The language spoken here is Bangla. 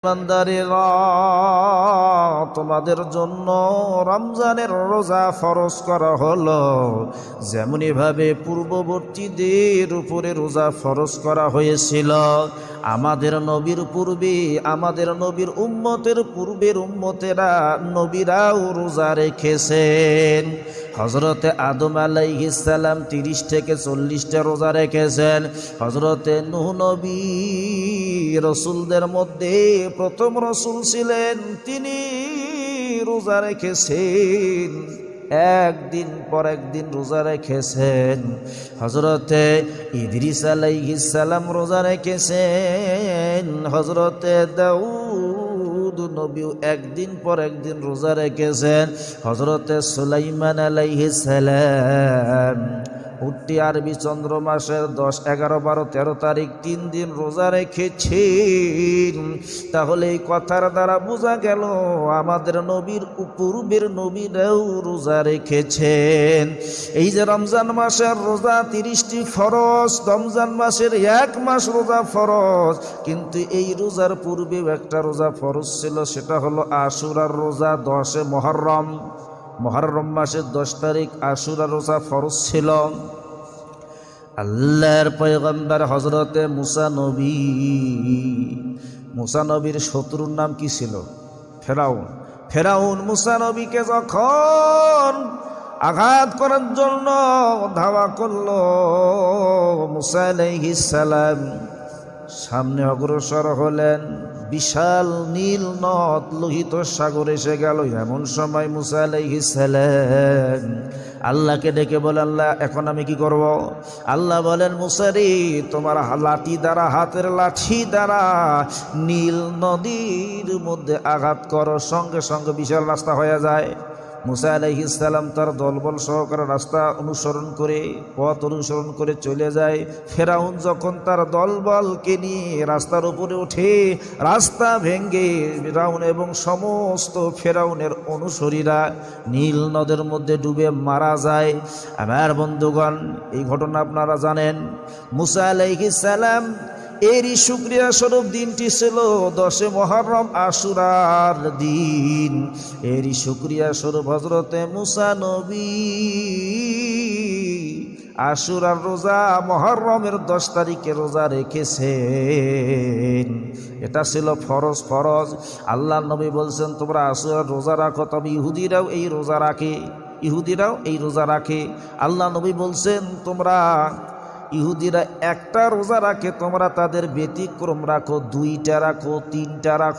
ইমানদারেরা, তোমাদের জন্য রমজানের রোজা ফরজ করা হলো, যেমনি ভাবে পূর্ববর্তীদের উপরে রোজা ফরজ করা হয়েছিল। আমাদের নবীর পূর্বে, আমাদের নবীর উম্মতের পূর্বের উম্মতেরা, নবীরাও রোজা রেখেছেন। হযরতে আদম আলাইহিস সালাম 30 থেকে 40টা রোজা রেখেছেন। হযরতে নূহ নবী রসুলদের মধ্যে প্রথম রসুল ছিলেন, তিনি রোজা রেখেছেন, একদিন পর একদিন রোজা রেখেছেন। হযরতে ইদ্রিস আলাইহিস সালাম রোজা রেখেছেন। হযরতে দাউদ নবীও একদিন পর একদিন রোজা রেখেছেন। হযরতে সুলাইমান আলাইহিস সালাম 40 আরবি চন্দ্র মাসের 10, 11, 12, 13 তারিখ 3 দিন রোজা রেখেছেন। তাহলে এই কথার দ্বারা বোঝা গেল আমাদের নবীর পূর্বের নবীরাও রোজা রেখেছেন। এই যে রমজান মাসের রোজা 30টি ফরজ, রমজান মাসের 1 মাস রোজা ফরজ, কিন্তু এই রোজার পূর্বেও একটা রোজা ফরজ ছিল, সেটা হলো আশুরার রোজা। 10 মুহররম মাসের 10 তারিখ আশুরা রোজা ফরজ ছিল। আল্লাহর পয়গম্বর হযরতে মুসা নবীর শত্রুর নাম কি ছিল? ফেরাউন মুসা নবীকে যখন আঘাত করার জন্য ধাওয়া করলো, মুসা আলাইহিস সালাম সামনে অগ্রসর হলেন। বিশাল নীল নদ, লোহিত সাগর এসে গেল। এমন সময় মুসা আলাইহিস সালাম আল্লাহকে ডেকে বলেন, আল্লাহ এখন আমি কি করব? আল্লাহ বলেন, মুসা রে, তোমার লাঠি দ্বারা, হাতের লাঠি দ্বারা নীল নদীর মধ্যে আঘাত করো, সঙ্গে সঙ্গে বিশাল রাস্তা হয়ে যায়। মুসা আলাইহিস সালাম তার দলবল সহকারে রাস্তা পথ অনুসরণ করে চলে যায়। ফেরাউন যখন তার দলবলকে নিয়ে রাস্তার উপরে ওঠে, রাস্তা ভেঙ্গে ফেরাউন এবং সমস্ত ফেরাউনের অনুসারীরা নীল নদের মধ্যে ডুবে মারা যায়। আমার বন্ধুগণ, এই ঘটনা আপনারা জানেন। মুসা আলাইহিস সালাম এরই শুকরিয়া স্বরূপ দিনটি ছিল 10 মুহররম, আশুরার দিন। এরই শুকরিয়া স্বরূপ হযরতে মুসা নবী আশুরার রোজা মুহররমের 10 তারিখে রোজা রেখেছেন। এটা ছিল ফরজ। আল্লাহর নবী বলছেন, তোমরা আশুরার রোজা রাখো। তবে ইহুদিরাও এই রোজা রাখে। আল্লাহ নবী বলছেন, ইহুদিরা একটা রোজা রাখে, তোমরা তাদের ব্যতিক্রম রাখো, 2টা রাখো, 3টা রাখো।